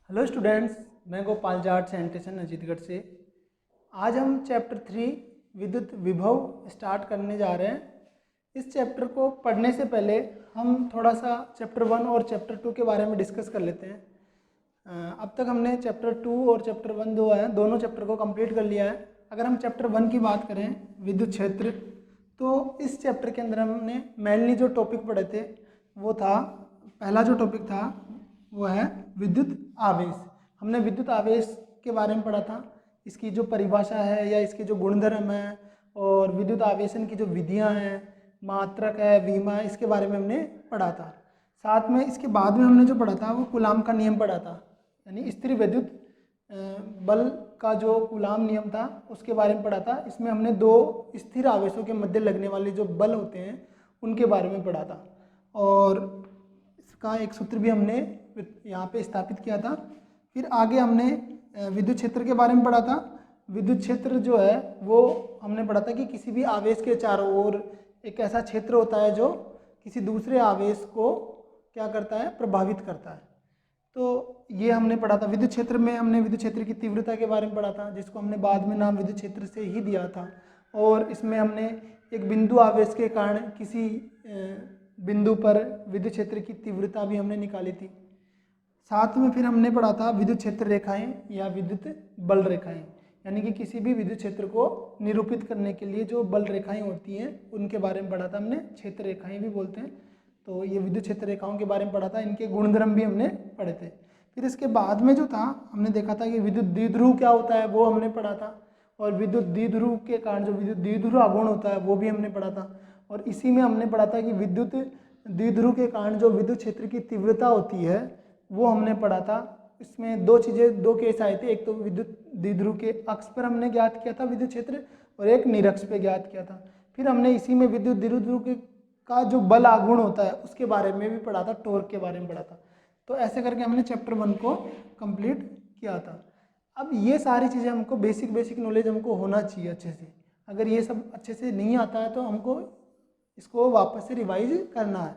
Hello students, मैं Gopal Jat sanitation Ajitgarh से। आज हम चैप्टर 3 विद्युत विभव स्टार्ट करने जा रहे हैं। इस चैप्टर को पढ़ने से पहले हम थोड़ा सा चैप्टर 1 और चैप्टर 2 के बारे में डिस्कस कर लेते हैं। अब तक हमने चैप्टर 2 और चैप्टर 1 जो है दोनों चैप्टर को कंप्लीट कर लिया है। अगर हम चैप्टर 1 की बात करें विद्युत क्षेत्र, तो इस चैप्टर के अंदर हमने मेनली जो टॉपिक पढ़े थे वो था, पहला जो टॉपिक था वो है विद्युत आवेश। हमने विद्युत आवेश के बारे में पढ़ा था, इसकी जो परिभाषा है या इसके जो गुणधर्म है और विद्युत आवेशन की जो विधियां हैं, मात्रक है, विमा है, इसके बारे में हमने पढ़ा था। साथ में इसके बाद में हमने जो पढ़ा था वो कूलाम का नियम पढ़ा था, यानी स्थिर विद्युत बल का जो कूलाम नियम था उसके बारे में पढ़ा था। इसमें हमने दो स्थिर आवेशों के मध्य लगने वाले जो बल होते हैं उनके बारे में पढ़ा था, और इसका एक सूत्र भी हमने यहाँ पे स्थापित किया था। फिर आगे हमने विद्युत क्षेत्र के बारे में पढ़ा था। विद्युत क्षेत्र जो है वो हमने पढ़ा था कि किसी भी आवेश के चारों ओर एक ऐसा क्षेत्र होता है जो किसी दूसरे आवेश को क्या करता है, प्रभावित करता है। तो ये हमने पढ़ा था। विद्युत क्षेत्र में हमने विद्युत क्षेत्र की तीव्रता के बारे में पढ़ा था, जिसको हमने बाद में नाम विद्युत क्षेत्र से ही दिया था। और इसमें हमने एक बिंदु आवेश के कारण किसी बिंदु पर विद्युत क्षेत्र की तीव्रता भी हमने निकाली थी। साथ में फिर हमने पढ़ा था विद्युत क्षेत्र रेखाएं या विद्युत बल रेखाएं, यानी कि किसी भी विद्युत क्षेत्र को निरूपित करने के लिए जो बल रेखाएं होती हैं उनके बारे में पढ़ा था हमने। क्षेत्र रेखाएं भी बोलते हैं, तो ये विद्युत क्षेत्र रेखाओं के बारे में पढ़ा था। इनके गुणधर्म भी हमने पढ़े थे। फिर इसके बाद में जो था हमने देखा था कि विद्युत द्विध्रुव क्या होता है वो हमने पढ़ा था, और विद्युत द्विध्रुव के कारण जो विद्युत द्विध्रुव आघूर्ण होता है वो भी हमने पढ़ा था। और इसी में हमने पढ़ा था कि विद्युत द्विध्रुव के कारण जो विद्युत क्षेत्र की तीव्रता होती है वो हमने पढ़ा था। इसमें दो केस आए थे, एक तो विद्युत द्विध्रुव के अक्ष पर हमने ज्ञात किया था विद्युत क्षेत्र, और एक निरक्ष पे ज्ञात किया था। फिर हमने इसी में विद्युत द्विध्रुव का जो बल आघूर्ण होता है उसके बारे में भी पढ़ा था, टॉर्क के बारे में पढ़ा था। तो ऐसे करके हमने चैप्टर 1 को कंप्लीट किया था। अब ये सारी चीज़ें हमको बेसिक नॉलेज हमको होना चाहिए अच्छे से। अगर ये सब अच्छे से नहीं आता है तो हमको इसको वापस से रिवाइज करना है।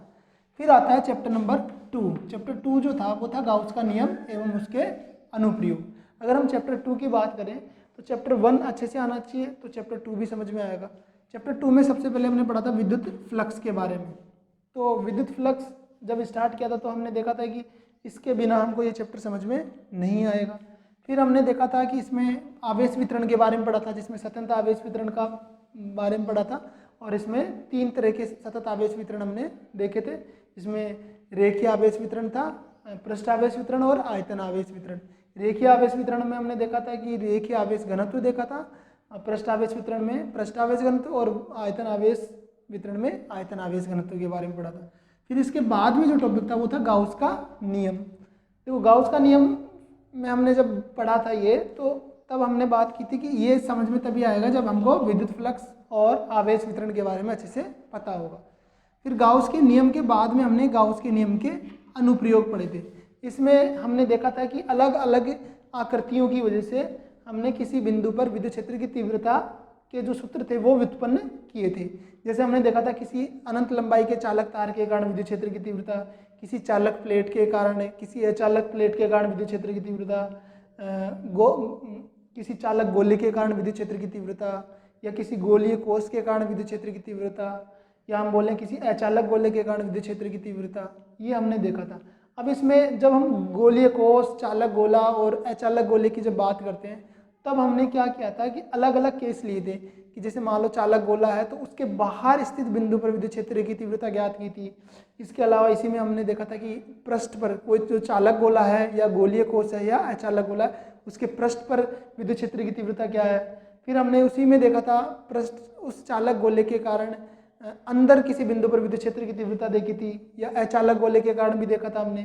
फिर आता है चैप्टर नंबर 2। चैप्टर 2 जो था वो था गाउस का नियम एवं उसके अनुप्रयोग। अगर हम चैप्टर 2 की बात करें तो चैप्टर 1 अच्छे से आना चाहिए, तो चैप्टर 2 भी समझ में आएगा। चैप्टर 2 में सबसे पहले हमने पढ़ा था विद्युत फ्लक्स के बारे में। तो विद्युत फ्लक्स जब स्टार्ट किया था तो हमने देखा था कि इसके बिना हमको ये चैप्टर समझ में नहीं आएगा। फिर हमने देखा था कि इसमें आवेश वितरण के बारे में पढ़ा था, जिसमें सतत आवेश वितरण का बारे में पढ़ा था, और इसमें 3 तरह के सतत आवेश वितरण हमने देखे थे। इसमें रेखीय आवेश वितरण था, पृष्ठ आवेश वितरण और आयतन आवेश वितरण। रेखीय आवेश वितरण में हमने देखा था कि रेखीय आवेश घनत्व देखा था, पृष्ठ आवेश वितरण में पृष्ठ आवेश घनत्व, और आयतन आवेश वितरण में आयतन आवेश घनत्व के बारे में पढ़ा था। फिर इसके बाद में जो टॉपिक था वो था गाउस का नियम। देखो गाउस का नियम में हमने जब पढ़ा था ये, तो तब हमने बात की थी कि ये समझ में तभी आएगा जब हमको विद्युत फ्लक्स और आवेश वितरण के बारे में अच्छे से पता होगा। फिर गाउस के नियम के बाद में हमने गाउस के नियम के अनुप्रयोग पढ़े थे। इसमें हमने देखा था कि अलग अलग आकृतियों की वजह से हमने किसी बिंदु पर विद्युत क्षेत्र की तीव्रता के जो सूत्र थे वो व्युत्पन्न किए थे। जैसे हमने देखा था किसी अनंत लंबाई के चालक तार के कारण विद्युत क्षेत्र की तीव्रता, किसी चालक प्लेट के कारण, किसी अचालक प्लेट के कारण विद्युत क्षेत्र की तीव्रता, किसी चालक गोले के कारण विद्युत क्षेत्र की तीव्रता, या किसी गोलीय कोष के कारण विद्युत क्षेत्र की तीव्रता, या हम बोलें किसी अचालक गोले के कारण विद्युत क्षेत्र की तीव्रता, ये हमने देखा था। अब इसमें जब हम गोलीय कोष, चालक गोला और अचालक गोले की जब बात करते हैं तब हमने क्या किया था कि अलग अलग केस लिए थे कि जैसे मान लो चालक गोला है तो उसके बाहर स्थित बिंदु पर विद्युत क्षेत्र की तीव्रता ज्ञात की थी। इसके अलावा इसी में हमने देखा था कि पृष्ठ पर कोई जो चालक गोला है या गोलीय कोष है या अचालक गोला है उसके पृष्ठ पर विद्युत क्षेत्र की तीव्रता क्या है। फिर हमने उसी में देखा था पृष्ठ उस चालक गोले के कारण अंदर किसी बिंदु पर विद्युत क्षेत्र की तीव्रता देखी थी, या अचालक गोले के कारण भी देखा था हमने।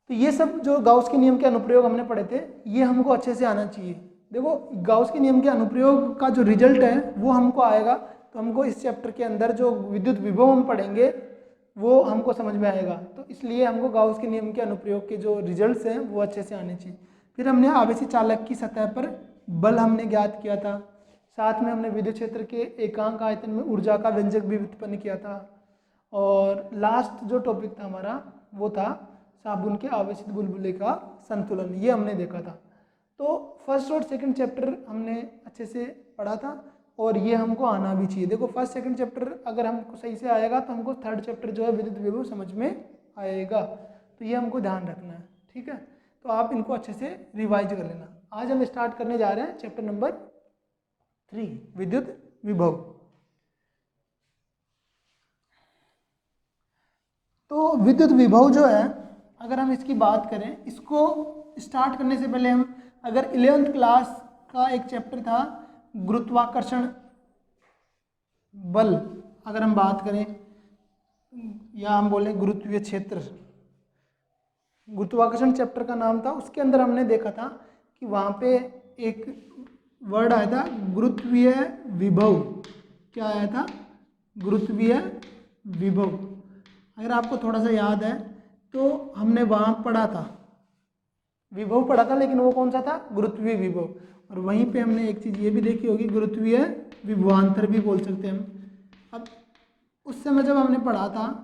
तो ये सब जो गाउस के नियम के अनुप्रयोग हमने पढ़े थे ये हमको अच्छे से आना चाहिए। देखो गाउस के नियम के अनुप्रयोग का जो रिजल्ट है वो हमको आएगा तो हमको इस चैप्टर के अंदर जो विद्युत विभव हम पढ़ेंगे वो हमको समझ में आएगा। तो इसलिए हमको गाउस के नियम के अनुप्रयोग के जो रिजल्ट्स हैं वो अच्छे से आने चाहिए। फिर हमने आवेशी चालक की सतह पर बल हमने ज्ञात किया था। साथ में हमने विद्युत क्षेत्र के एकांक आयतन में ऊर्जा का व्यंजक भी व्युत्पन्न किया था। और लास्ट जो टॉपिक था हमारा वो था साबुन के आवेशित बुलबुले का संतुलन, ये हमने देखा था। तो फर्स्ट और सेकंड चैप्टर हमने अच्छे से पढ़ा था और ये हमको आना भी चाहिए। देखो फर्स्ट सेकंड चैप्टर अगर हमको सही से आएगा तो हमको थर्ड चैप्टर जो है विद्युत विभव समझ में आएगा। तो ये हमको ध्यान रखना है, ठीक है। तो आप इनको अच्छे से रिवाइज कर लेना। आज हम स्टार्ट करने जा रहे हैं चैप्टर नंबर 3 विद्युत विभव। तो विद्युत विभव जो है अगर हम इसकी बात करें, इसको स्टार्ट करने से पहले हम अगर 11th क्लास का एक चैप्टर था गुरुत्वाकर्षण बल, अगर हम बात करें या हम बोले गुरुत्वीय क्षेत्र, गुरुत्वाकर्षण चैप्टर का नाम था, उसके अंदर हमने देखा था कि वहाँ पे एक वर्ड आया था गुरुत्वीय विभव। क्या आया था? गुरुत्वीय विभव। अगर आपको थोड़ा सा याद है तो हमने वहाँ पढ़ा था, विभव पढ़ा था, लेकिन वो कौन सा था? गुरुत्वीय विभव। और वहीं पे हमने एक चीज़ ये भी देखी होगी, गुरुत्वीय विभवांतर भी बोल सकते हैं हम। अब उस समय जब हमने पढ़ा था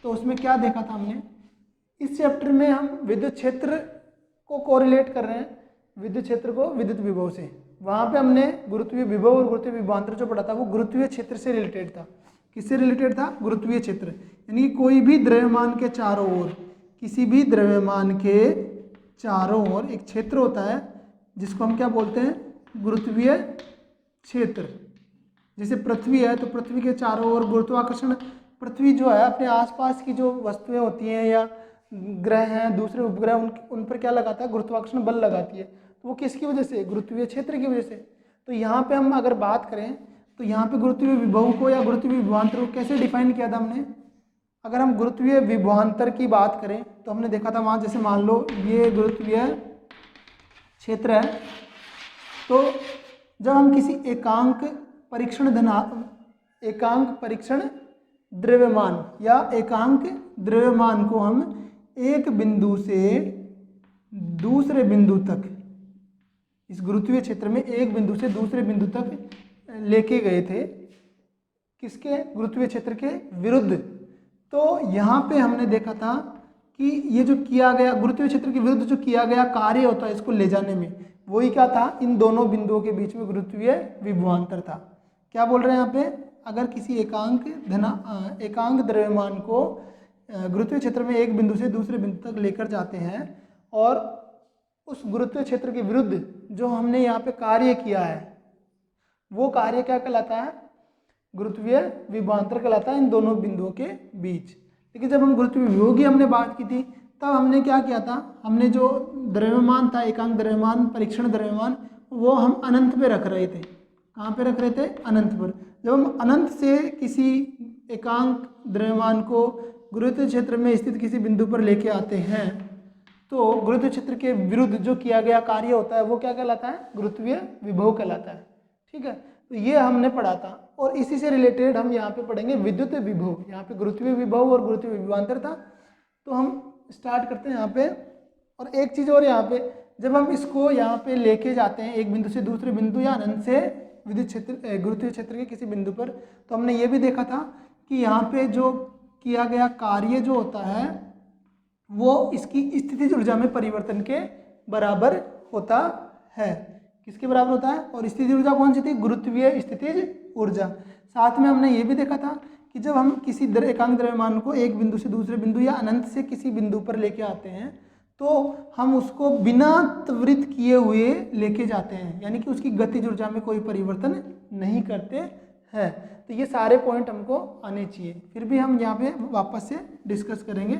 तो उसमें क्या देखा था हमने, इस चैप्टर में हम विद्युत क्षेत्र को कोरिलेट कर रहे हैं, विद्युत क्षेत्र को विद्युत विभव से। वहाँ पे हमने गुरुत्वीय विभव और गुरुत्वीय विभवांतर जो पढ़ा था वो गुरुत्वीय क्षेत्र से रिलेटेड था। किससे रिलेटेड था? गुरुत्वीय क्षेत्र। यानी कोई भी द्रव्यमान के चारों ओर, किसी भी द्रव्यमान के चारों ओर एक क्षेत्र होता है जिसको हम क्या बोलते हैं? गुरुत्वीय क्षेत्र। जैसे पृथ्वी है तो पृथ्वी के चारों ओर गुरुत्वाकर्षण, पृथ्वी जो है अपने आसपास की जो वस्तुएं होती हैं या ग्रह हैं, दूसरे उपग्रह, उन पर क्या लगाता है? गुरुत्वाकर्षण बल लगाती है। तो वो किसकी वजह से? गुरुत्वीय क्षेत्र की वजह से। तो यहाँ पे हम अगर बात करें तो यहाँ पे गुरुत्वीय विभव को या गुरुत्वीय विभवांतर को कैसे डिफाइन किया था हमने? अगर हम गुरुत्वीय विभवांतर की बात करें तो हमने देखा था वहाँ, जैसे मान लो ये गुरुत्वीय क्षेत्र है, तो जब हम किसी एकांक परीक्षण द्रव्यमान या एकांक द्रव्यमान को हम एक बिंदु से दूसरे बिंदु तक, इस गुरुत्वीय क्षेत्र में एक बिंदु से दूसरे बिंदु तक लेके गए थे, किसके? गुरुत्वीय क्षेत्र के विरुद्ध। तो यहाँ पे हमने देखा था कि ये जो किया गया गुरुत्वीय क्षेत्र के विरुद्ध जो किया गया कार्य होता है इसको ले जाने में, वही क्या था? इन दोनों बिंदुओं के बीच में गुरुत्वीय विभवांतर था। क्या बोल रहे हैं यहाँ पे? अगर किसी एकांक द्रव्यमान को गुरुत्वीय क्षेत्र में एक बिंदु से दूसरे बिंदु तक लेकर जाते हैं और उस गुरुत्वीय क्षेत्र के विरुद्ध जो हमने यहाँ पे कार्य किया है वो कार्य क्या कहलाता है? गुरुत्वीय विभवांतर कहलाता है इन दोनों बिंदुओं के बीच। लेकिन जब हम गुरुत्वीय विभव की हमने बात की थी तब हमने क्या किया था? हमने जो द्रव्यमान था, एकांक द्रव्यमान, परीक्षण द्रव्यमान, वो हम अनंत पे रख रहे थे। कहाँ पे रख रहे थे? अनंत पर। जब हम अनंत से किसी एकांक द्रव्यमान को गुरुत्वीय क्षेत्र में स्थित किसी बिंदु पर लेके आते हैं तो गुरुत्वीय क्षेत्र के विरुद्ध जो किया गया कार्य होता है वो क्या कहलाता है? गुरुत्वीय विभव कहलाता है। ठीक है, तो ये हमने पढ़ा था। और इसी से रिलेटेड हम यहाँ पे पढ़ेंगे विद्युत विभव। यहाँ पे गुरुत्वीय विभव और गुरुत्वीय विभवांतर था, तो हम स्टार्ट करते हैं यहाँ पे। और एक चीज़ और, यहाँ पे जब हम इसको यहाँ पे लेके जाते हैं एक बिंदु से दूसरे बिंदु या अनंत से विद्युत क्षेत्र गुरुत्वीय क्षेत्र के किसी बिंदु पर, तो हमने ये भी देखा था कि यहाँ पे जो किया गया कार्य जो होता है वो इसकी स्थितिज ऊर्जा में परिवर्तन के बराबर होता है। किसके बराबर होता है? और स्थितिज ऊर्जा कौन सी थी? गुरुत्वीय स्थितिज ऊर्जा। साथ में हमने ये भी देखा था कि जब हम किसी एकांक द्रव्यमान को एक बिंदु से दूसरे बिंदु या अनंत से किसी बिंदु पर लेके आते हैं तो हम उसको बिना त्वरित किए हुए लेके जाते हैं, यानी कि उसकी गतिज ऊर्जा में कोई परिवर्तन नहीं करते हैं। तो ये सारे पॉइंट हमको आने चाहिए, फिर भी हम यहाँ पे वापस से डिस्कस करेंगे।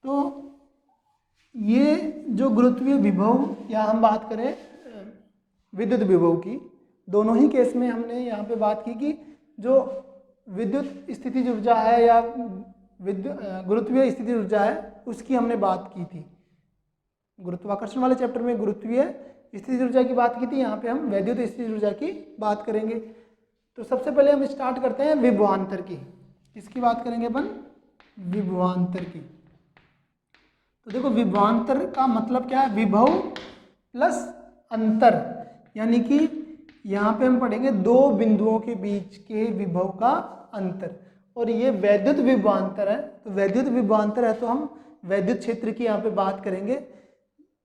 तो ये जो गुरुत्वीय विभव या हम बात करें विद्युत विभव की, दोनों ही केस में हमने यहाँ पे बात की कि जो विद्युत स्थितिज ऊर्जा है या गुरुत्वीय स्थितिज ऊर्जा है उसकी हमने बात की थी। गुरुत्वाकर्षण वाले चैप्टर में गुरुत्वीय स्थितिज ऊर्जा की बात की थी, यहाँ पे हम वैद्युत स्थितिज ऊर्जा की बात करेंगे। तो सबसे पहले हम स्टार्ट करते हैं विभवांतर की। किसकी बात करेंगे अपन? विभवांतर की। तो देखो विभवांतर का मतलब क्या है? विभव प्लस अंतर, यानी कि यहाँ पे हम पढ़ेंगे दो बिंदुओं के बीच के विभव का अंतर। और ये वैद्युत विभवांतर है तो वैद्युत विभवांतर है तो हम वैद्युत क्षेत्र की यहाँ पे बात करेंगे।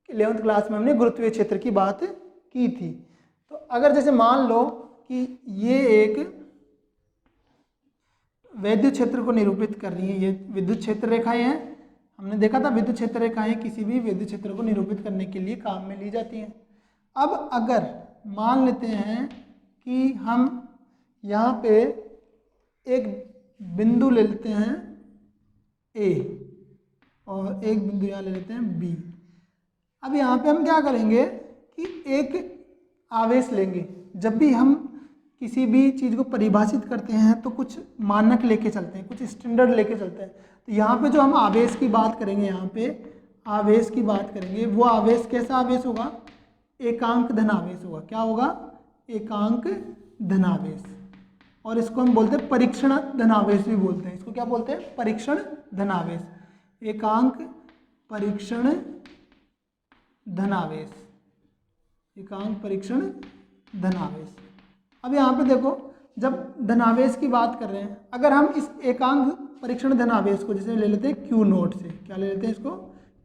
11th क्लास में हमने गुरुत्वीय क्षेत्र की बात की थी। तो अगर जैसे मान लो कि ये एक वैद्युत क्षेत्र को निरूपित कर रही है, ये विद्युत क्षेत्र रेखाएं हैं। हमने देखा था विद्युत क्षेत्र रेखाएं किसी भी विद्युत क्षेत्र को निरूपित करने के लिए काम में ली जाती हैं। अब अगर मान लेते हैं कि हम यहाँ पे एक बिंदु ले लेते हैं A और एक बिंदु यहाँ ले लेते हैं B। अब यहाँ पे हम क्या करेंगे कि एक आवेश लेंगे। जब भी हम किसी भी चीज़ को परिभाषित करते हैं तो कुछ मानक लेके चलते हैं, कुछ स्टैंडर्ड लेके चलते हैं। तो यहाँ पे जो हम आवेश की बात करेंगे, यहाँ पे आवेश की बात करेंगे, वो आवेश कैसा आवेश होगा? एकांक धनावेश होगा। क्या होगा? एकांक धनावेश। और इसको हम बोलते हैं परीक्षण धनावेश भी बोलते हैं। इसको क्या बोलते हैं? परीक्षण धनावेश। एकांक परीक्षण धनावेश, एकांक परीक्षण धनावेश। अब यहाँ पे देखो, जब धनावेश की बात कर रहे हैं, अगर हम इस एकांक परीक्षण धनावेश को जैसे ले लेते हैं क्यू नोट से, क्या ले लेते हैं इसको?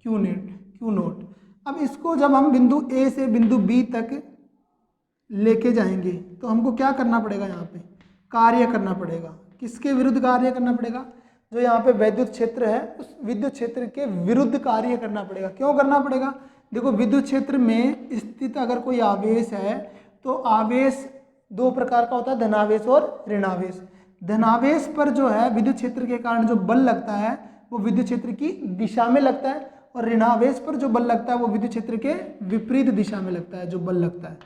Q note. अब इसको जब हम बिंदु ए से बिंदु बी तक लेके जाएंगे तो हमको क्या करना पड़ेगा? यहाँ पे कार्य करना पड़ेगा। किसके विरुद्ध कार्य करना पड़ेगा? जो यहाँ पे वैद्युत क्षेत्र है उस विद्युत क्षेत्र के विरुद्ध कार्य करना पड़ेगा। क्यों करना पड़ेगा? देखो, विद्युत क्षेत्र में स्थित अगर कोई आवेश है तो आवेश दो प्रकार का होता है, धनावेश और ऋणावेश। धनावेश पर जो है विद्युत क्षेत्र के कारण जो बल लगता है वो विद्युत क्षेत्र की दिशा में लगता है, और ऋणावेश पर जो बल लगता है वो विद्युत क्षेत्र के विपरीत दिशा में लगता है, जो बल लगता है।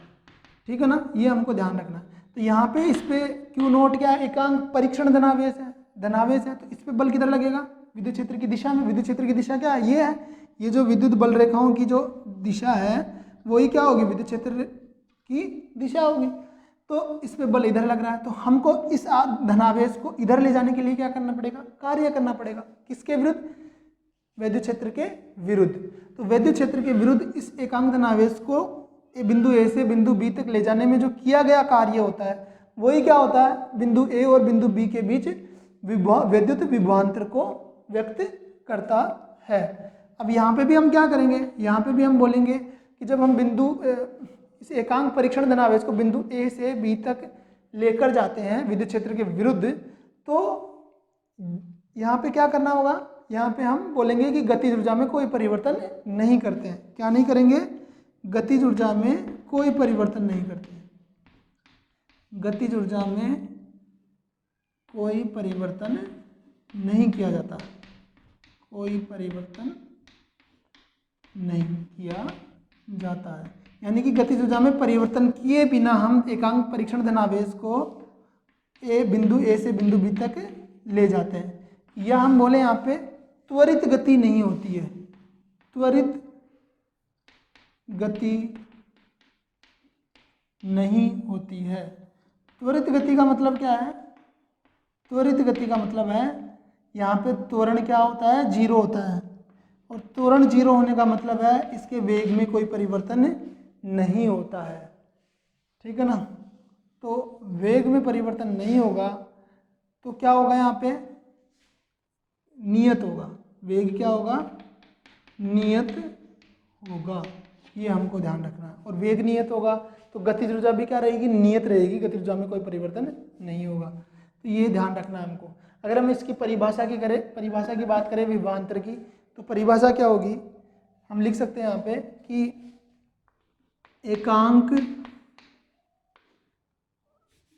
ठीक है ना, ये हमको ध्यान रखना है। तो यहाँ पे इस पे क्यू नोट क्या है? एकांक परीक्षण धनावेश है, तो इस पे बल किधर लगेगा? विद्युत क्षेत्र की दिशा में। विद्युत क्षेत्र की दिशा क्या है? ये है। ये जो विद्युत बल रेखाओं की जो दिशा है वही क्या होगी? विद्युत क्षेत्र की दिशा होगी। तो इस पे बल इधर लग रहा है, तो हमको इस धनावेश को इधर ले जाने के लिए क्या करना पड़ेगा? कार्य करना पड़ेगा। किसके विरुद्ध? वैद्युत क्षेत्र के विरुद्ध। तो वैद्युत क्षेत्र के विरुद्ध इस एकांक धनावेश को बिंदु ए से बिंदु बी तक ले जाने में जो किया गया कार्य होता है वही क्या होता है? बिंदु ए और बिंदु बी के बीच वैद्युत विभवांतर को व्यक्त करता है। अब यहाँ पे भी हम क्या करेंगे? यहाँ पे भी हम बोलेंगे कि जब हम इस एकांक परीक्षण धनावेश को बिंदु ए से बी तक लेकर जाते हैं विद्युत क्षेत्र के विरुद्ध, तो यहाँ पे क्या करना होगा? यहाँ पे हम बोलेंगे कि गतिज ऊर्जा में कोई परिवर्तन नहीं करते हैं। क्या नहीं करेंगे? गतिज ऊर्जा में कोई परिवर्तन नहीं करते हैं। गतिज ऊर्जा में कोई परिवर्तन नहीं किया जाता, कोई परिवर्तन नहीं किया जाता है। यानी कि गतिज ऊर्जा में परिवर्तन किए बिना हम एकांक परीक्षण धनावेश को बिंदु ए से बिंदु बी तक ले जाते हैं। या हम बोले यहाँ पे त्वरित गति नहीं होती है, त्वरित गति नहीं होती है। त्वरित गति का मतलब क्या है? त्वरित गति का मतलब है यहाँ पे त्वरण क्या होता है? जीरो होता है। और त्वरण जीरो होने का मतलब है इसके वेग में कोई परिवर्तन नहीं होता है। ठीक है ना? तो वेग में परिवर्तन नहीं होगा तो क्या होगा? यहाँ पे नियत होगा। वेग क्या होगा? नियत होगा। ये हमको ध्यान रखना है। और वेग नियत होगा तो गतिज ऊर्जा भी क्या रहेगी? नियत रहेगी। गतिज ऊर्जा में कोई परिवर्तन नहीं होगा। तो ये ध्यान रखना है हमको। अगर हम इसकी परिभाषा की बात करें विभवांतर की, तो परिभाषा क्या होगी? हम लिख सकते हैं यहाँ पे कि एकांक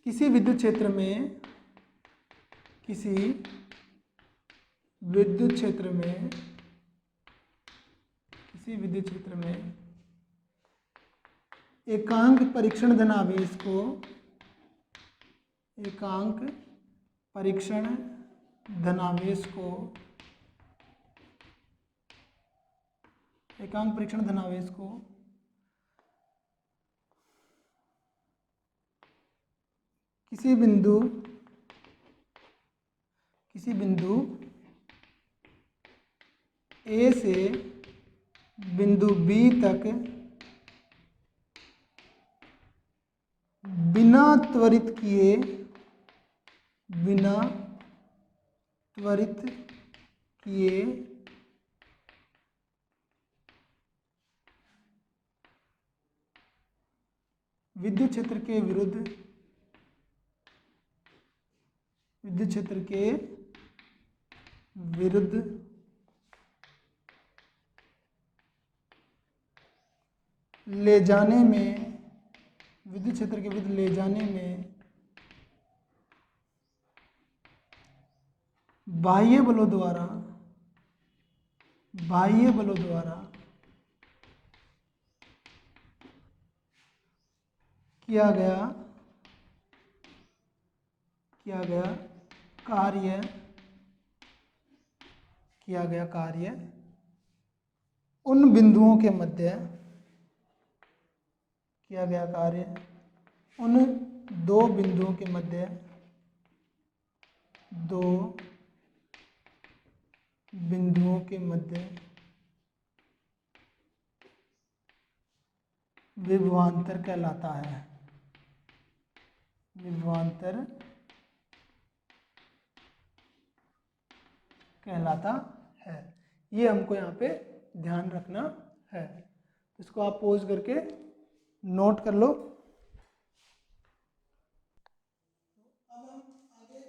किसी विद्युत क्षेत्र में एकांक परीक्षण धनावेश को किसी बिंदु ए से बिंदु बी तक बिना त्वरित किए विद्युत क्षेत्र के विरुद्ध ले जाने में विद्युत क्षेत्र के विरुद्ध ले जाने में बाह्य बलों द्वारा किया गया कार्य उन बिंदुओं के मध्य उन दो बिंदुओं के मध्य विभवांतर कहलाता है। ये हमको यहाँ पे ध्यान रखना है। इसको आप पॉज करके नोट कर लो। अब हम आगे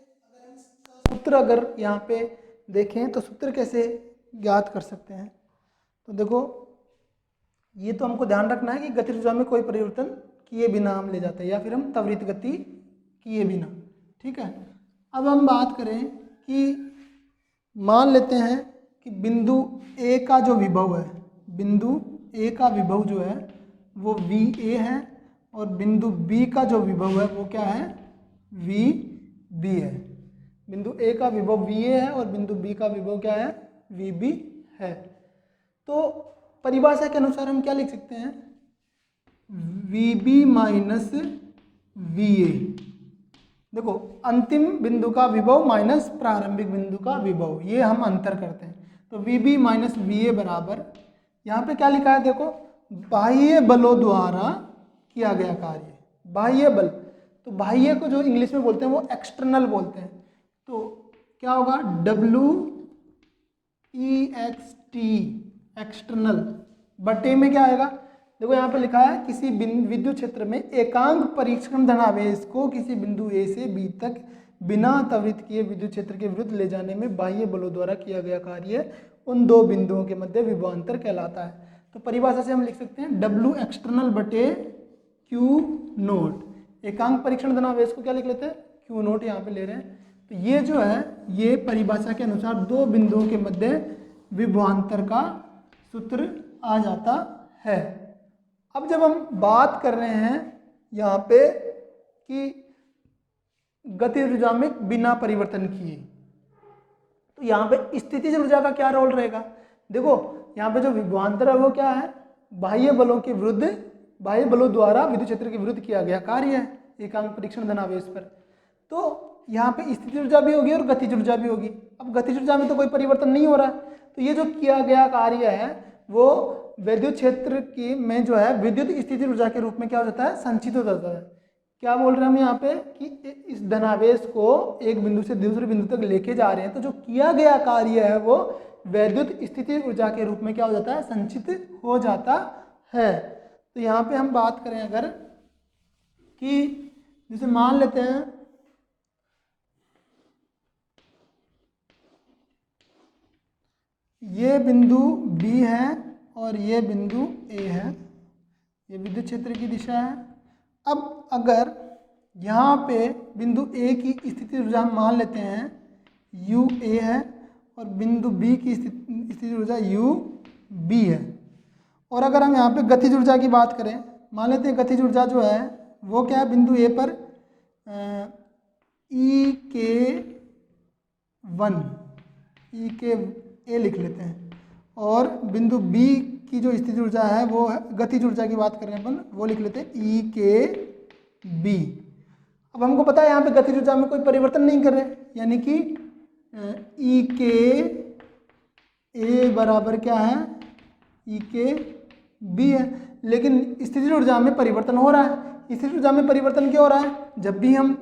सूत्र अगर यहाँ पे देखें तो सूत्र कैसे ज्ञात कर सकते हैं। तो देखो, ये तो हमको ध्यान रखना है कि गतिज ऊर्जा में कोई परिवर्तन किए बिना हम ले जाते हैं या फिर हम त्वरित गति किए बिना। ठीक है। अब हम बात करें कि मान लेते हैं कि बिंदु ए का जो विभव है, जो है वो VA है और बिंदु B का जो विभव है वो क्या है, VB है। बिंदु A का विभव VA है और बिंदु B का विभव क्या है, VB है। तो परिभाषा के अनुसार हम क्या लिख सकते हैं, VB माइनस VA। देखो, अंतिम बिंदु का विभव माइनस प्रारंभिक बिंदु का विभव, ये हम अंतर करते हैं। तो VB माइनस VA बराबर, यहाँ पे क्या लिखा है देखो, बाह्य बलों द्वारा किया गया कार्य। बाह्य बल, तो बाह्य को जो इंग्लिश में बोलते हैं वो एक्सटर्नल बोलते हैं। तो क्या होगा, WEXT एक्सटर्नल बटे में क्या आएगा, देखो यहाँ पे लिखा है किसी विद्युत क्षेत्र में एकांक परीक्षण धनावेश को किसी बिंदु A से B तक बिना त्वरित किए विद्युत क्षेत्र के विरुद्ध ले जाने में बाह्य बलों द्वारा किया गया कार्य उन दो बिंदुओं के मध्य विभवांतर कहलाता है। तो परिभाषा से हम लिख सकते हैं W एक्सटर्नल बटे Q नोट। एकांक परीक्षण धनावेश को क्या लिख लेते हैं, Q नोट यहाँ पे ले रहे हैं। तो ये जो है, ये परिभाषा के अनुसार दो बिंदुओं के मध्य विभवांतर का सूत्र आ जाता है। अब जब हम बात कर रहे हैं यहाँ पे कि गतिज ऊर्जा में बिना परिवर्तन किए, तो यहाँ पे स्थितिज ऊर्जा का क्या रोल रहेगा। देखो, यहाँ पे जो विभवांतर है वो क्या है, बाह्य बलों द्वारा विद्युत क्षेत्र के विरुद्ध किया गया कार्य है एकांक परीक्षण धनावेश पर। तो यहाँ पे स्थितिज ऊर्जा भी होगी और गतिज ऊर्जा भी होगी। अब गतिज ऊर्जा में तो कोई परिवर्तन नहीं हो रहा है, तो ये जो किया गया कार्य है वो विद्युत क्षेत्र की में जो है विद्युत स्थितिज ऊर्जा के रूप में क्या हो जाता है, संचित हो जाता है। क्या बोल रहे हैं हम यहाँ पे कि इस धनावेश को एक बिंदु से दूसरे बिंदु तक लेके जा रहे हैं, तो जो किया गया कार्य है वो विद्युत स्थितिज ऊर्जा के रूप में क्या हो जाता है, संचित हो जाता है। तो यहाँ पे हम बात करें अगर कि जैसे मान लेते हैं ये बिंदु B है और ये बिंदु A है, ये विद्युत क्षेत्र की दिशा है। अब अगर यहाँ पे बिंदु A की स्थितिज ऊर्जा मान लेते हैं UA है और बिंदु B की स्थितिज ऊर्जा UB है, और अगर हम यहाँ पे गतिज ऊर्जा की बात करें, मान लेते हैं गतिज ऊर्जा जो है वो क्या है, बिंदु A पर EK लिख लेते हैं, और बिंदु B की जो स्थितिज ऊर्जा है वो गतिज ऊर्जा की बात कर रहे हैं अपन, वो लिख लेते हैं EKB। अब हमको पता है यहाँ पे गतिज ऊर्जा में कोई परिवर्तन नहीं कर रहे, यानी कि EKA बराबर क्या है, EKB है। लेकिन स्थितिज ऊर्जा में परिवर्तन हो रहा है। स्थितिज ऊर्जा में परिवर्तन क्यों हो रहा है, जब भी हम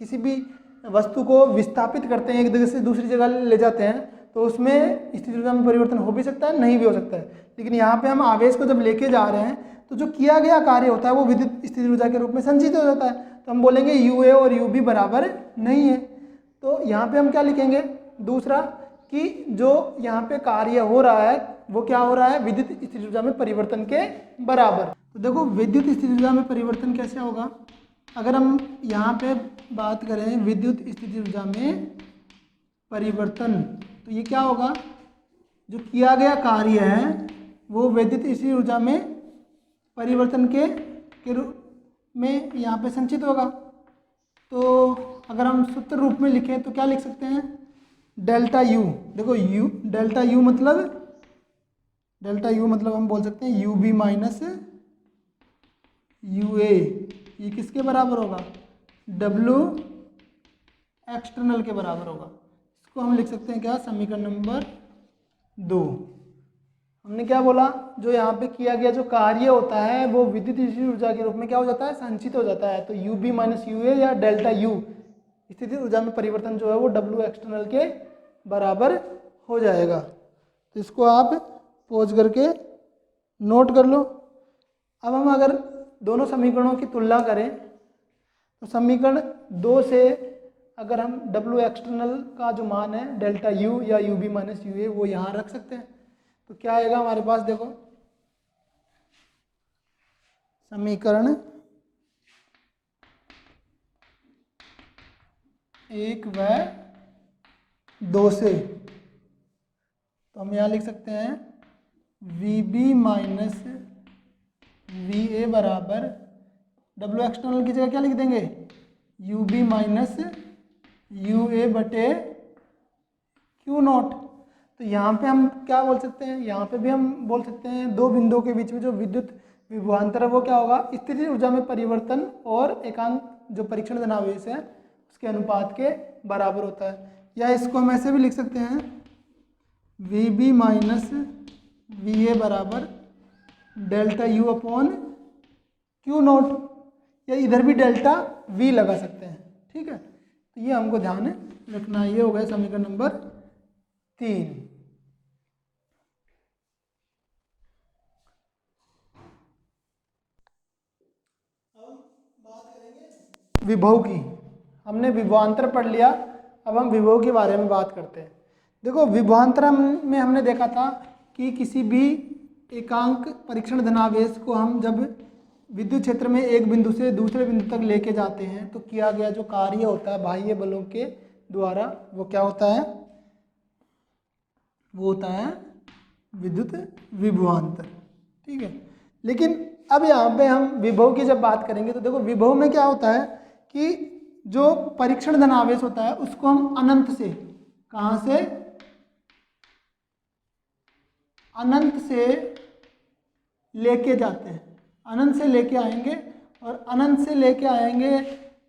किसी भी वस्तु को विस्थापित करते हैं, एक जगह से दूसरी जगह ले जाते हैं, तो उसमें स्थिति ऊर्जा में परिवर्तन हो भी सकता है, नहीं भी हो सकता है। लेकिन यहाँ पे हम आवेश को जब लेके जा रहे हैं तो जो किया गया कार्य होता है वो विद्युत स्थिति ऊर्जा के रूप में संचित हो जाता है। तो हम बोलेंगे UA और UB बराबर नहीं है। तो यहाँ पे हम क्या लिखेंगे, दूसरा कि जो यहाँ पे कार्य हो रहा है वो क्या हो रहा है, विद्युत स्थिति ऊर्जा में परिवर्तन के बराबर। तो देखो विद्युत स्थिति ऊर्जा में परिवर्तन कैसे होगा, अगर हम यहाँ पे बात करें विद्युत स्थिति ऊर्जा में परिवर्तन, तो ये क्या होगा, जो किया गया कार्य है वो विद्युत स्थिति ऊर्जा में परिवर्तन के रूप में यहाँ पे संचित होगा। तो अगर हम सूत्र रूप में लिखें तो क्या लिख सकते हैं, डेल्टा U, देखो डेल्टा U मतलब हम बोल सकते हैं UB माइनस UA, ये किसके बराबर होगा, W एक्सटर्नल के बराबर होगा। इसको हम लिख सकते हैं क्या, समीकरण नंबर 2। हमने क्या बोला, जो यहाँ पे किया गया जो कार्य होता है वो विद्युत स्थिति ऊर्जा के रूप में क्या हो जाता है, संचित हो जाता है। तो UB माइनस UA या डेल्टा U स्थिति ऊर्जा में परिवर्तन जो है वो W एक्सटर्नल के बराबर हो जाएगा। तो इसको आप पॉज करके नोट कर लो। अब हम अगर दोनों समीकरणों की तुलना करें तो समीकरण 2 से अगर हम W एक्सटर्नल का जो मान है डेल्टा U या UB माइनस UA वो यहाँ रख सकते हैं। तो क्या आएगा हमारे पास, देखो समीकरण 1 व 2 से, तो हम यहाँ लिख सकते हैं VB माइनस VA बराबर W एक्सटर्नल की जगह क्या लिख देंगे, UB माइनस UA बटे Q नॉट। तो यहाँ पे हम क्या बोल सकते हैं, यहाँ पे भी हम बोल सकते हैं दो बिंदुओं के बीच में जो विद्युत विभवांतर है वो क्या होगा, स्थिति ऊर्जा में परिवर्तन और एकांक जो परीक्षण धनावेश है उसके अनुपात के बराबर होता है। या इसको हम ऐसे भी लिख सकते हैं VB माइनस VA बराबर delta U upon Q not, या इधर भी डेल्टा V लगा सकते हैं। ठीक है, तो ये हमको ध्यान रखना है। ये हो गया समीकरण नंबर 3। अब बात करेंगे विभव की। हमने विभवांतर पढ़ लिया, अब हम विभव के बारे में बात करते हैं। देखो विभवांतर में हमने देखा था कि किसी भी एकांक परीक्षण धनावेश को हम जब विद्युत क्षेत्र में एक बिंदु से दूसरे बिंदु तक लेके जाते हैं तो किया गया जो कार्य होता है बाह्य बलों के द्वारा वो क्या होता है, वो होता है विद्युत विभवांतर। ठीक है, लेकिन अब यहाँ पे हम विभव की जब बात करेंगे तो देखो विभव में क्या होता है कि जो परीक्षण धनावेश होता है उसको हम अनंत से, कहाँ से, अनंत से लेके जाते हैं, अनंत से लेके आएंगे। और अनंत से लेके आएंगे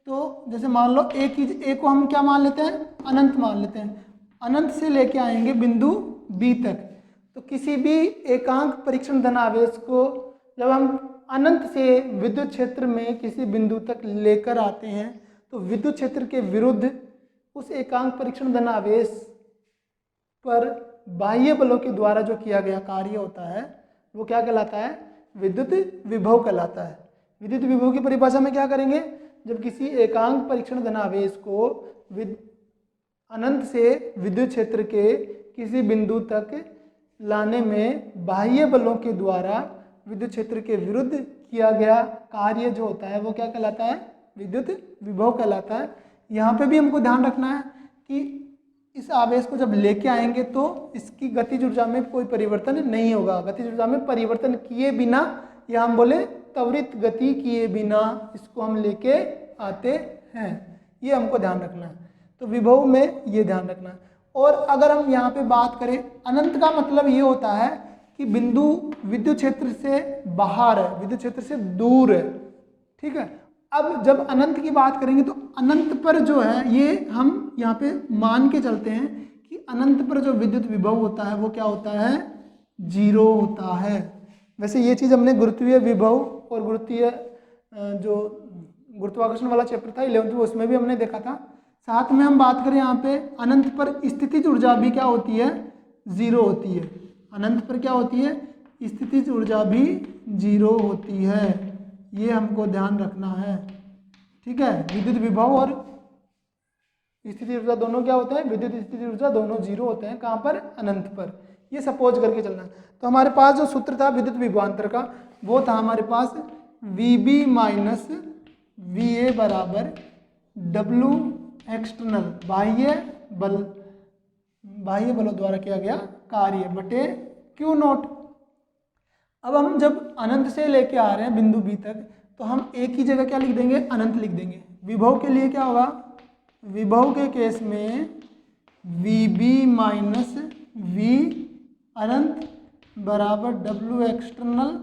तो जैसे मान लो ए को हम क्या मान लेते हैं, अनंत मान लेते हैं। अनंत से लेके आएंगे बिंदु B तक। तो किसी भी एकांक परीक्षण धनावेश को जब हम अनंत से विद्युत क्षेत्र में किसी बिंदु तक लेकर आते हैं तो विद्युत क्षेत्र के विरुद्ध उस एकांक परीक्षण धनावेश पर बाह्य बलों के द्वारा जो किया गया कार्य होता है वो क्या कहलाता है, विद्युत विभव कहलाता है। विद्युत विभव की परिभाषा में क्या करेंगे, जब किसी एकांक परीक्षण धनावेश को अनंत से विद्युत क्षेत्र के किसी बिंदु तक लाने में बाह्य बलों के द्वारा विद्युत क्षेत्र के विरुद्ध किया गया कार्य जो होता है वो क्या कहलाता है, विद्युत विभव कहलाता है। यहाँ पे भी हमको ध्यान रखना है कि इस आवेश को जब लेके आएंगे तो इसकी गतिज ऊर्जा में कोई परिवर्तन नहीं होगा। गतिज ऊर्जा में परिवर्तन किए बिना, या हम बोले त्वरित गति किए बिना इसको हम लेके आते हैं, ये हमको ध्यान रखना है। तो विभव में ये ध्यान रखना है। और अगर हम यहाँ पे बात करें अनंत का मतलब ये होता है कि बिंदु विद्युत क्षेत्र से बाहर है, विद्युत क्षेत्र से दूर है। ठीक है, अब जब अनंत की बात करेंगे तो अनंत पर जो है ये हम यहाँ पे मान के चलते हैं कि अनंत पर जो विद्युत विभव होता है वो क्या होता है, 0 होता है। वैसे ये चीज़ हमने गुरुत्वीय विभव और गुरुत्वीय जो गुरुत्वाकर्षण वाला चैप्टर था 11th उसमें भी हमने देखा था। साथ में हम बात करें यहाँ पे अनंत पर स्थितिज ऊर्जा भी क्या होती है, 0 होती है। अनंत पर क्या होती है, स्थितिज ऊर्जा भी 0 होती है। ये हमको ध्यान रखना है, ठीक है। विद्युत विभव और स्थितिज ऊर्जा दोनों क्या होते हैं, विद्युत स्थितिज ऊर्जा दोनों 0 होते हैं। कहाँ पर, अनंत पर। ये सपोज करके चलना है। तो हमारे पास जो सूत्र था विद्युत विभवांतर का, वो था हमारे पास VB माइनस VA बराबर W एक्सटर्नल, बाह्य बलों द्वारा किया गया कार्य बटे Q नॉट। अब हम जब अनंत से लेके आ रहे हैं बिंदु B तक, तो हम एक ही जगह क्या लिख देंगे, अनंत लिख देंगे। विभव के लिए क्या होगा, विभव के केस में VB माइनस V अनंत बराबर W एक्सटर्नल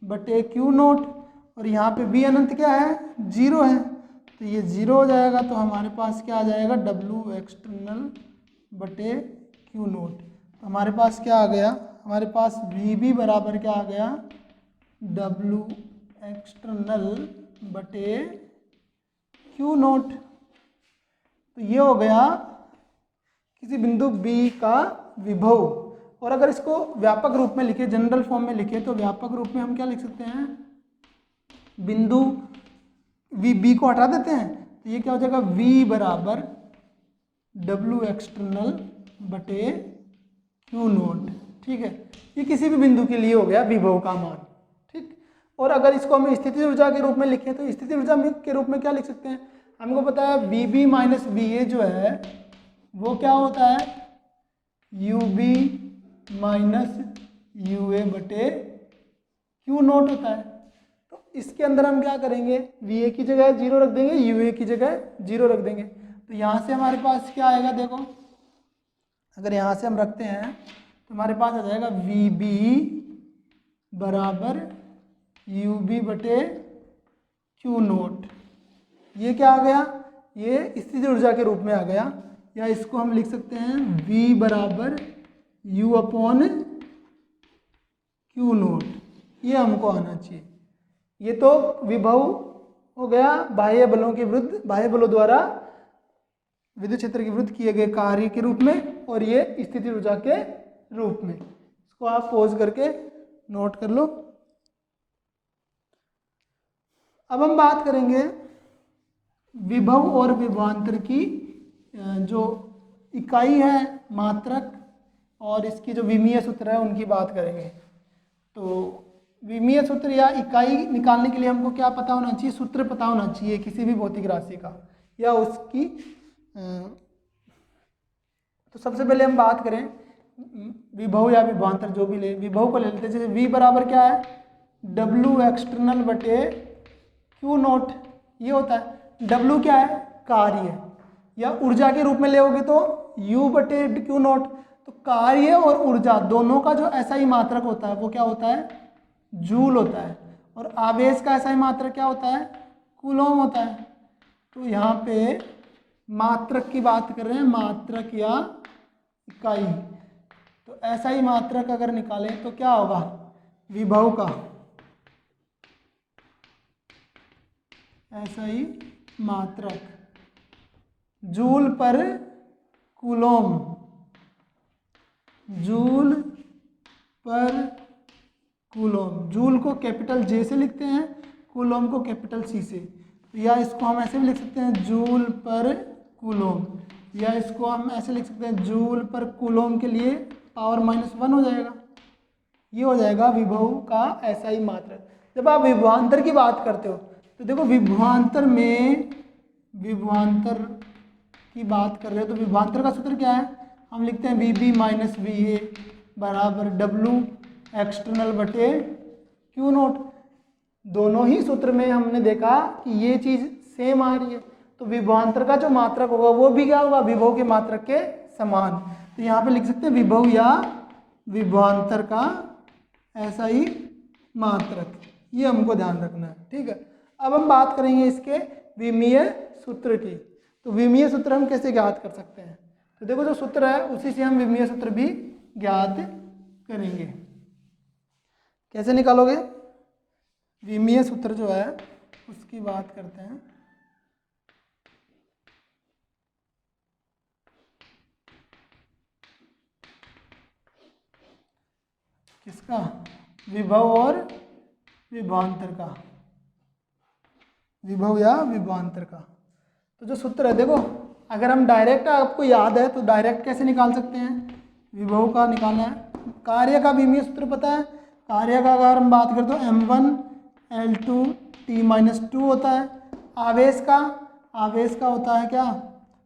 बटे Q नॉट, और यहाँ पे V अनंत क्या है, 0 है, तो ये 0 हो जाएगा। तो हमारे पास क्या आ जाएगा, W एक्सटर्नल बटे Q नॉट। तो हमारे पास क्या आ गया, हमारे पास VB बराबर क्या आ गया, W एक्सटर्नल बटे Q नॉट। तो ये हो गया किसी बिंदु B का विभव। और अगर इसको व्यापक रूप में लिखे, जनरल फॉर्म में लिखे, तो व्यापक रूप में हम क्या लिख सकते हैं, बिंदु B को हटा देते हैं, तो ये क्या हो जाएगा, V बराबर W एक्सटर्नल बटे Q नॉट, ठीक है। ये किसी भी बिंदु के लिए हो गया विभव का मान, ठीक। और अगर इसको हम स्थितिज ऊर्जा के रूप में लिखें, तो स्थितिज ऊर्जा के रूप में क्या लिख सकते हैं, हमको पता है VB माइनस VA जो है वो क्या होता है, UB माइनस UA बटे Q नॉट होता है। तो इसके अंदर हम क्या करेंगे, VA की जगह 0 रख देंगे, UA की जगह 0 रख देंगे। तो यहाँ से हमारे पास क्या आएगा, देखो अगर यहाँ से हम रखते हैं तो हमारे पास आ जाएगा VB बराबर UB बटे Q नॉट। ये क्या आ गया, ये स्थितिज ऊर्जा के रूप में आ गया। या इसको हम लिख सकते हैं V बराबर U अपॉन Q नॉट, ये हमको आना चाहिए। ये तो विभव हो गया बाह्य बलों के विरुद्ध, बाह्य बलों द्वारा विद्युत क्षेत्र के विरुद्ध किए गए कार्य के रूप में, और ये स्थितिज ऊर्जा के रूप में। इसको आप पॉज करके नोट कर लो। अब हम बात करेंगे विभव और विभवांतर की जो इकाई है, मात्रक, और इसकी जो विमीय सूत्र है उनकी बात करेंगे। तो विमीय सूत्र या इकाई निकालने के लिए हमको क्या पता होना चाहिए, सूत्र पता होना चाहिए किसी भी भौतिक राशि का या उसकी। तो सबसे पहले हम बात करें विभव या विभवांतर जो भी ले, विभव को ले लेते हैं। जैसे V बराबर क्या है, W एक्सटर्नल बटे Q नॉट, ये होता है। W क्या है, कार्य, या ऊर्जा के रूप में लेओगे तो U बटे Q नॉट। तो कार्य और ऊर्जा दोनों का जो SI मात्रक होता है वो क्या होता है, जूल होता है। और आवेश का SI मात्रक क्या होता है, कूलॉम होता है। तो यहाँ पे मात्रक की बात कर रहे हैं, मात्रक या इकाई। तो SI मात्रक अगर निकालें तो क्या होगा, विभव का SI मात्रक जूल पर कूलॉम, जूल पर कूलॉम। जूल को कैपिटल J से लिखते हैं, कूलॉम को कैपिटल C से। या इसको हम ऐसे भी लिख सकते हैं जूल पर कूलॉम, या इसको हम ऐसे लिख सकते हैं जूल पर कूलॉम के लिए पावर -1 हो जाएगा। ये हो जाएगा विभव का SI मात्रक। जब आप विभवांतर की बात करते हो तो देखो विभवांतर में, विभवांतर की बात कर रहे हो तो विभवांतर का सूत्र क्या है, हम लिखते हैं VB माइनस VA बराबर W एक्सटर्नल बटे Q नॉट। दोनों ही सूत्र में हमने देखा कि ये चीज़ सेम आ रही है। तो विभवांतर का जो मात्रक होगा वो भी क्या होगा, विभव के मात्रक के समान। तो यहाँ पे लिख सकते हैं विभव या विभवांतर का SI मात्रक, ये हमको ध्यान रखना है, ठीक है। अब हम बात करेंगे इसके विमीय सूत्र की। तो विमीय सूत्र हम कैसे ज्ञात कर सकते हैं, तो देखो जो सूत्र है उसी से हम विमीय सूत्र भी ज्ञात करेंगे। कैसे निकालोगे, विमीय सूत्र जो है उसकी बात करते हैं। किसका? विभव और विभवांतर का, विभव या विभवांतर का। तो जो सूत्र है देखो, अगर हम डायरेक्ट, आपको याद है तो डायरेक्ट कैसे निकाल सकते हैं? विभव का निकालना है। कार्य का विमीय सूत्र पता है? कार्य का अगर हम बात करें तो m1 L2 t-2 होता है। आवेश का होता है क्या?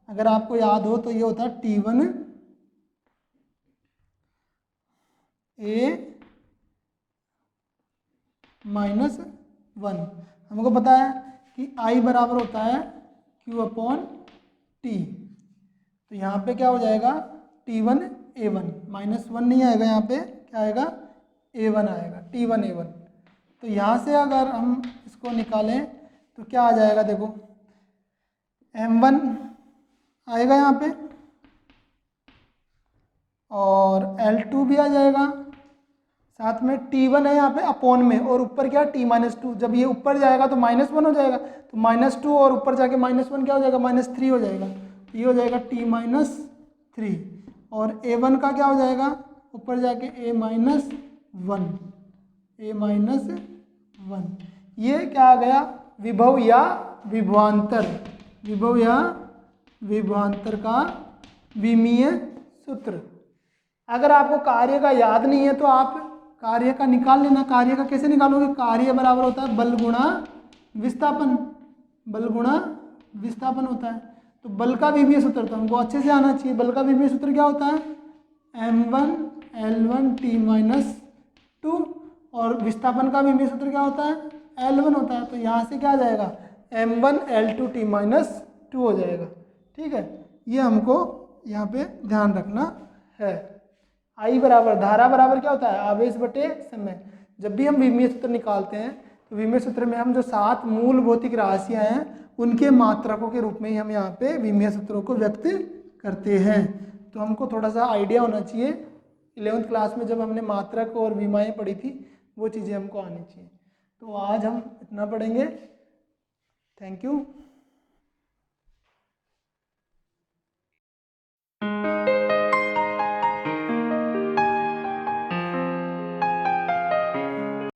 अगर आपको याद हो तो ये होता है T1 A -1। हमको पता है कि I बराबर होता है Q/T। तो यहाँ पे क्या हो जाएगा? T1 A1 -1 नहीं आएगा, यहाँ पे क्या आएगा? A1 आएगा, T1 A1। तो यहाँ से अगर हम इसको निकालें तो क्या आ जाएगा? देखो M1 आएगा यहाँ पे और L2 भी आ जाएगा, साथ में T1 है यहाँ पे अपॉन में, और ऊपर क्या? T-2। जब ये ऊपर जाएगा तो -1 हो जाएगा, तो -2 और ऊपर जाके -1 क्या हो जाएगा? -3 हो जाएगा। ये हो जाएगा T-3। और A1 का क्या हो जाएगा? ऊपर जाके A-1, A-1। ये क्या आ गया? विभव या विभवांतर, विभव या विभवांतर का विमीय सूत्र। अगर आपको कार्य का याद नहीं है तो आप कार्य का निकाल लेना। कार्य का कैसे निकालोगे? कार्य बराबर होता है बल गुणा विस्थापन, बल गुणा विस्थापन होता है। तो बल का विमीय सूत्र तो हमको अच्छे से आना चाहिए। बल का विमीय सूत्र क्या होता है? m1 L1 t-2, और विस्थापन का विमीय सूत्र क्या होता है? L1 होता है। तो यहाँ से क्या आ जाएगा? m1 L2 t-2 हो जाएगा। ठीक है, ये हमको यहाँ पे ध्यान रखना है। I बराबर, धारा बराबर क्या होता है? आवेश बटे समय। जब भी हम विमीय सूत्र निकालते हैं तो विमीय सूत्र में हम जो 7 मूल भौतिक राशियां हैं उनके मात्रकों के रूप में ही हम यहाँ पे विमीय सूत्रों को व्यक्त करते हैं। तो हमको थोड़ा सा आइडिया होना चाहिए। 11th क्लास में जब हमने मात्रक और विमाएँ पढ़ी थी वो चीज़ें हमको आनी चाहिए। तो आज हम इतना पढ़ेंगे। Thank you.